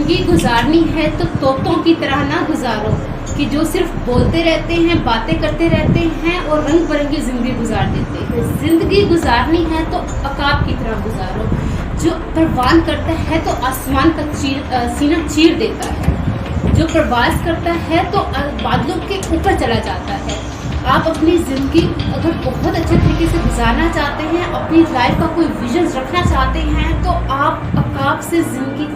ज़िंदगी गुजारनी है तो तोतों की तरह ना गुजारो, कि जो सिर्फ बोलते रहते हैं, बातें करते रहते हैं और रंग बिरंगी ज़िंदगी गुजार देते हैं। ज़िंदगी गुजारनी है तो अकाब की तरह गुजारो। जो परवान करता है तो आसमान का सीना चीर देता है, जो प्रवास करता है तो बादलों के ऊपर चला जाता है। आप अपनी ज़िंदगी अगर बहुत अच्छे तरीके से गुजारना चाहते हैं, अपनी लाइफ का कोई विजन रखना चाहते हैं, तो आप अकाब से ज़िंदगी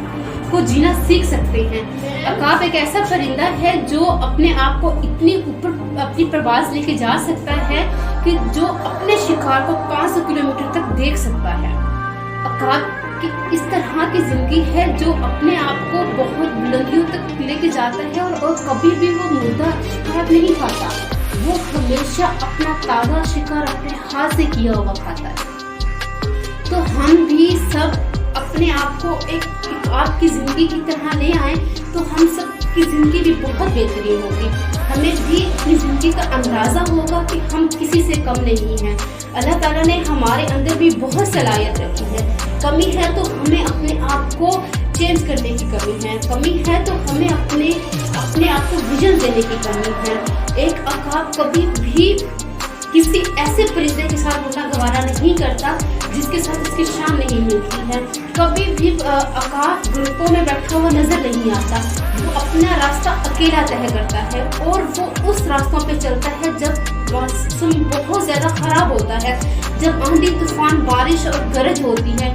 को जीना सीख सकते हैं। अकाब एक ऐसा परिंदा है जो अपने आप को इतनी ऊपर अपनी प्रवास लेके जा सकता है कि जो अपने शिकार को 500 किलोमीटर तक देख सकता है। अकाब की इस तरह की ज़िंदगी है जो अपने आप को बहुत बुलंदियों तक लेके जाता है और कभी भी वो मुर्दा शिकार नहीं खाता। वो हमेशा अपना ताज़ा शिकार अपने हाथ से किया हुआ खाता है। तो हम भी सब अपने आप को एक आपकी ज़िंदगी की तरह ले आए तो हम सब की ज़िंदगी भी बहुत बेहतरीन होगी। हमें भी अपनी ज़िंदगी का अंदाज़ा होगा कि हम किसी से कम नहीं हैं। अल्लाह ताला ने हमारे अंदर भी बहुत सलाहियत रखी है। कमी है तो हमें अपने आप को चेंज करने की कमी है तो हमें अपने आप को विजन देने की कमी है। एक अकाब कभी भी किसी ऐसे परिंदे के साथ उड़ना गवारा नहीं करता जिसके साथ उसकी शान नहीं मिलती है। कभी भी अकाब ग्रुपों में बैठा हुआ नजर नहीं आता। वो अपना रास्ता अकेला तय करता है और वो उस रास्तों पे चलता है जब मौसम बहुत ज़्यादा खराब होता है, जब आंधी तूफान बारिश और गरज होती है,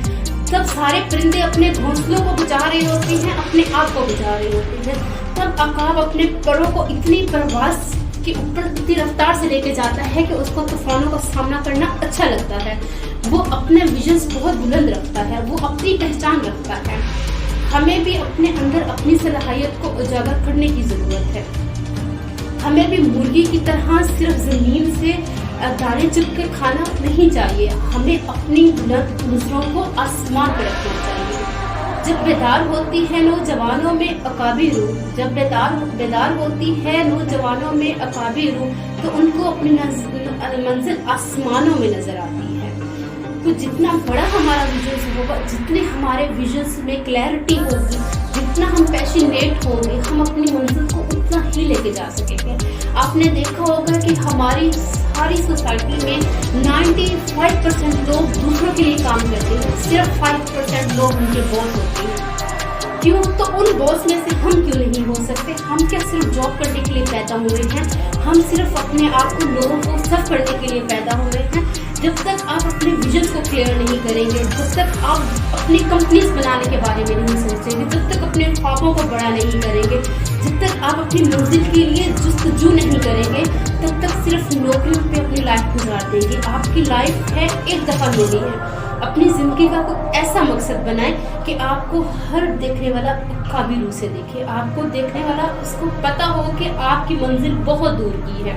तब सारे परिंदे अपने घोंसलों को बचा रहे होते हैं, अपने आप को बचा रहे होते हैं। तब अकाब अपने परों को इतनी परवास के ऊपर इतनी रफ्तार से लेके जाता है कि उसको तूफानों का सामना करना अच्छा लगता है। वो अपने विजन्स बहुत बुलंद रखता है, वो अपनी पहचान रखता है। हमें भी अपने अंदर अपनी सलाहियत को उजागर करने की ज़रूरत है। हमें भी मुर्गी की तरह सिर्फ ज़मीन से दाने चुग के खाना नहीं चाहिए। हमें अपनी बुलंद नज़रों को आसमान पर रखना चाहिए। जब बेदार होती है नौजवानों में अकाबी रूह, जब बेदार होती है नौजवानों में अकाबी रूह, तो उनको अपनी मंजिल आसमानों में नजर आती है। तो जितना बड़ा हमारा विजन होगा, जितने हमारे विजन्स में क्लैरिटी होगी, जितना हम पैशनेट होंगे, हम अपनी मंजिल को उतना ही लेके जा सकेंगे। आपने देखा होगा कि हमारी सारी सोसाइटी में 95% लोग दूसरों के लिए काम करते हैं, सिर्फ 5% लोग उनके बॉस होते हैं। क्यों? तो उन बॉस में से हम क्यों नहीं हो सकते? हम क्या सिर्फ जॉब करने के लिए पैदा हुए हैं? हम सिर्फ अपने आप को लोगों को सर्व करने के लिए पैदा हुए हैं? जब तक आप अपने विजन को क्लियर नहीं करेंगे, जब तक आप अपनी कंपनीज बनाने के बारे में नहीं सोचेंगे, जब तक अपने ख्वाबों को बड़ा नहीं करेंगे, जब तक आप अपनी मंजिल के लिए जुस्तजू नहीं करेंगे, तब तक सिर्फ नौकरियों पे अपनी लाइफ गुजार देंगे। आपकी लाइफ है एक दफ़ा मिली है। अपनी ज़िंदगी का कोई ऐसा मकसद बनाएं कि आपको हर देखने वाला काबिल रूह से देखे, आपको देखने वाला उसको पता हो कि आपकी मंजिल बहुत दूर की है।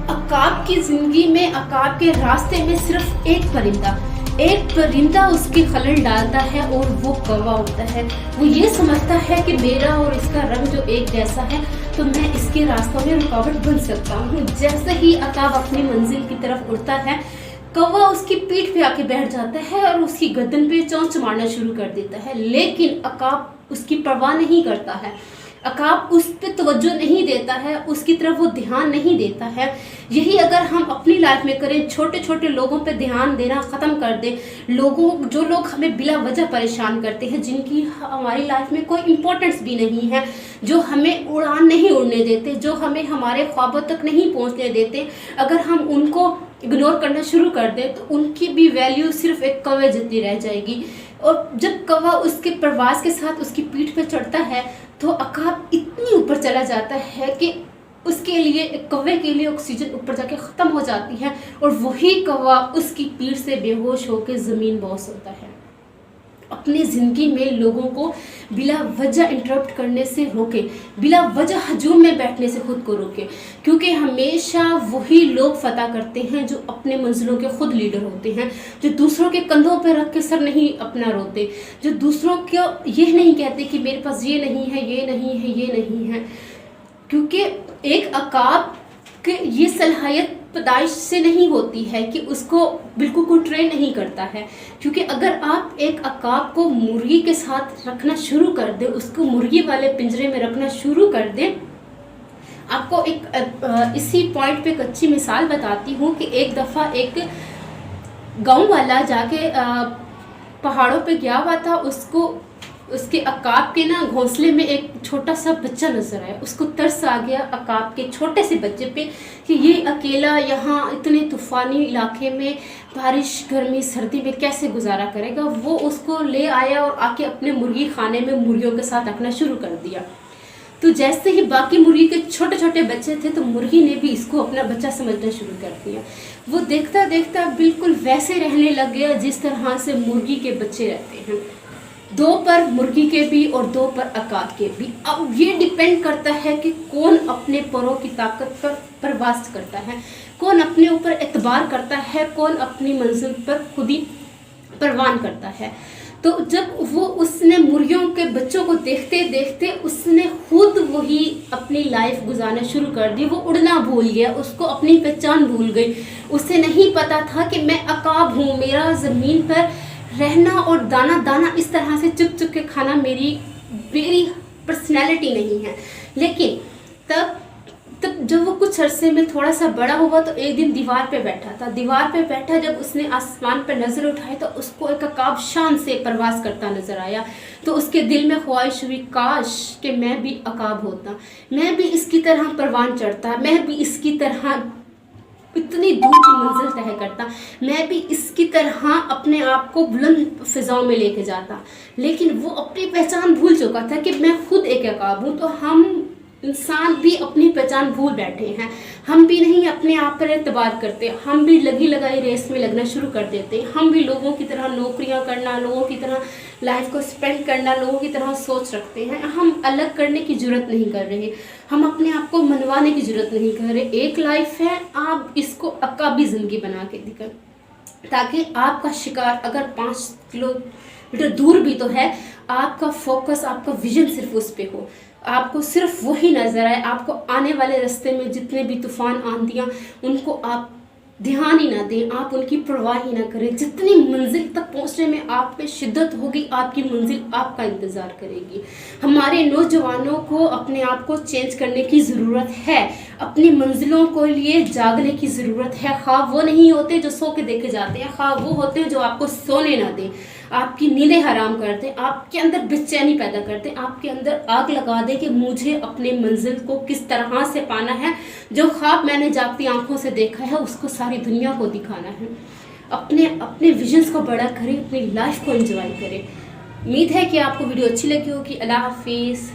अकाब की ज़िंदगी में, अकाब के रास्ते में सिर्फ एक परिंदा उसकी खलल डालता है और वो कौवा होता है। वो ये समझता है कि मेरा और इसका रंग जो एक जैसा है तो मैं इसके रास्तों में रुकावट बन सकता हूँ। जैसे ही अकाब अपनी मंजिल की तरफ उड़ता है, कौवा उसकी पीठ पे आके बैठ जाता है और उसकी गर्दन पे चोंच मारना शुरू कर देता है, लेकिन अकाब उसकी परवाह नहीं करता है। अकाब उस पर तवज्जो नहीं देता है, उसकी तरफ वो ध्यान नहीं देता है। यही अगर हम अपनी लाइफ में करें, छोटे छोटे लोगों पे ध्यान देना ख़त्म कर दें, जो लोग हमें बिला वजह परेशान करते हैं, जिनकी हमारी लाइफ में कोई इम्पोर्टेंस भी नहीं है, जो हमें उड़ान नहीं उड़ने देते, जो हमें हमारे ख्वाबों तक नहीं पहुंचने देते, अगर हम उनको इग्नोर करना शुरू कर दें तो उनकी भी वैल्यू सिर्फ एक कौवे जितनी रह जाएगी। और जब कौवा उसके प्रवास के साथ उसकी पीठ पर चढ़ता है तो अकाब इतनी ऊपर चला जाता है कि उसके लिए, एक कौवे के लिए ऑक्सीजन ऊपर जाके ख़त्म हो जाती है और वही कौवा उसकी पीठ से बेहोश होकर ज़मीन बोस होता है। अपनी ज़िंदगी में लोगों को बिला वजह इंटरप्ट करने से रोके, बिला वजह हजूम में बैठने से खुद को रोके, क्योंकि हमेशा वही लोग फतह करते हैं जो अपने मंजिलों के खुद लीडर होते हैं, जो दूसरों के कंधों पर रख के सर नहीं अपना रोते, जो दूसरों को ये नहीं कहते कि मेरे पास ये नहीं है, ये नहीं है, ये नहीं है। क्योंकि एक अकाब के ये सलाहियत पैदाइश से नहीं होती है कि उसको बिल्कुल कोई ट्रेन नहीं करता है, क्योंकि अगर आप एक अकाब को मुर्गी के साथ रखना शुरू कर दें, उसको मुर्गी वाले पिंजरे में रखना शुरू कर दें। आपको एक इसी पॉइंट पे एक अच्छी मिसाल बताती हूँ कि एक दफ़ा एक गांव वाला जाके पहाड़ों पे गया हुआ था, उसको उसके अकाब के ना घोंसले में एक छोटा सा बच्चा नजर आया। उसको तरस आ गया अकाब के छोटे से बच्चे पे कि ये अकेला यहाँ इतने तूफ़ानी इलाके में बारिश गर्मी सर्दी में कैसे गुजारा करेगा। वो उसको ले आया और आके अपने मुर्गी खाने में मुर्गियों के साथ रखना शुरू कर दिया। तो जैसे ही बाकी मुर्गी के छोटे छोटे बच्चे थे, तो मुर्गी ने भी इसको अपना बच्चा समझना शुरू कर दिया। वो देखता देखता बिल्कुल वैसे रहने लग गया जिस तरह से मुर्गी के बच्चे रहते हैं, दो पर मुर्गी के भी और दो पर अकाब के भी। अब ये डिपेंड करता है कि कौन अपने परों की ताकत पर परवाज़ करता है, कौन अपने ऊपर एतबार करता है, कौन अपनी मंजिल पर खुद ही परवान करता है। तो जब वो उसने मुर्गियों के बच्चों को देखते देखते उसने खुद वही अपनी लाइफ गुजारना शुरू कर दी। वो उड़ना भूल गया, उसको अपनी पहचान भूल गई। उसे नहीं पता था कि मैं अकाब हूँ, मेरा ज़मीन पर रहना और दाना दाना इस तरह से चुप चुप के खाना मेरी पर्सनैलिटी नहीं है। लेकिन तब जब वो कुछ अरसे में थोड़ा सा बड़ा हुआ तो एक दिन दीवार पे बैठा था। दीवार पे बैठा जब उसने आसमान पर नज़र उठाई तो उसको एक अकाब शान से परवाज़ करता नज़र आया। तो उसके दिल में ख्वाहिश हुई, काश कि मैं भी अकाब होता, मैं भी इसकी तरह परवान चढ़ता, मैं भी इसकी तरह इतनी दूर की मंजिल तय करता, मैं भी इसकी तरह अपने आप को बुलंद फिजाओं में लेके जाता। लेकिन वो अपनी पहचान भूल चुका था कि मैं खुद एक अकाब हूँ। तो हम इंसान भी अपनी पहचान भूल बैठे हैं, हम भी नहीं अपने आप पर एतबार करते, हम भी लगी लगाई रेस में लगना शुरू कर देते। हम भी लोगों की तरह नौकरियां करना, लोगों की तरह लाइफ को स्पेंड करना, लोगों की तरह सोच रखते हैं। हम अलग करने की जरूरत नहीं कर रहे, हम अपने आप को मनवाने की जरूरत नहीं कर रहे। एक लाइफ है, आप इसको अकाबी ज़िंदगी बना के दिखाएं, ताकि आपका शिकार अगर 5 किलोमीटर दूर भी तो है, आपका फोकस, आपका विजन सिर्फ उस पे हो, आपको सिर्फ वही नज़र आए। आपको आने वाले रास्ते में जितने भी तूफ़ान आंधियाँ, उनको आप ध्यान ही ना दें, आप उनकी परवाह ही ना करें। जितनी मंजिल तक पहुंचने में आप में शिद्दत होगी, आपकी मंजिल आपका इंतज़ार करेगी। हमारे नौजवानों को अपने आप को चेंज करने की ज़रूरत है, अपनी मंजिलों को लिए जागने की ज़रूरत है। ख्वाब वो नहीं होते जो सो के देखे जाते हैं, ख्वाब वो होते हैं जो आपको सोने ना दें, आपकी नींदें हराम कर दें, आपके अंदर बेचैनी पैदा करते, आपके अंदर आग लगा दे कि मुझे अपने मंजिल को किस तरह से पाना है। जो ख्वाब मैंने जागती आंखों से देखा है उसको सारी दुनिया को दिखाना है। अपने विजन्स को बड़ा करें, अपनी लाइफ को एंजॉय करें। उम्मीद है कि आपको वीडियो अच्छी लगी होगी। अल्लाह हाफिज़।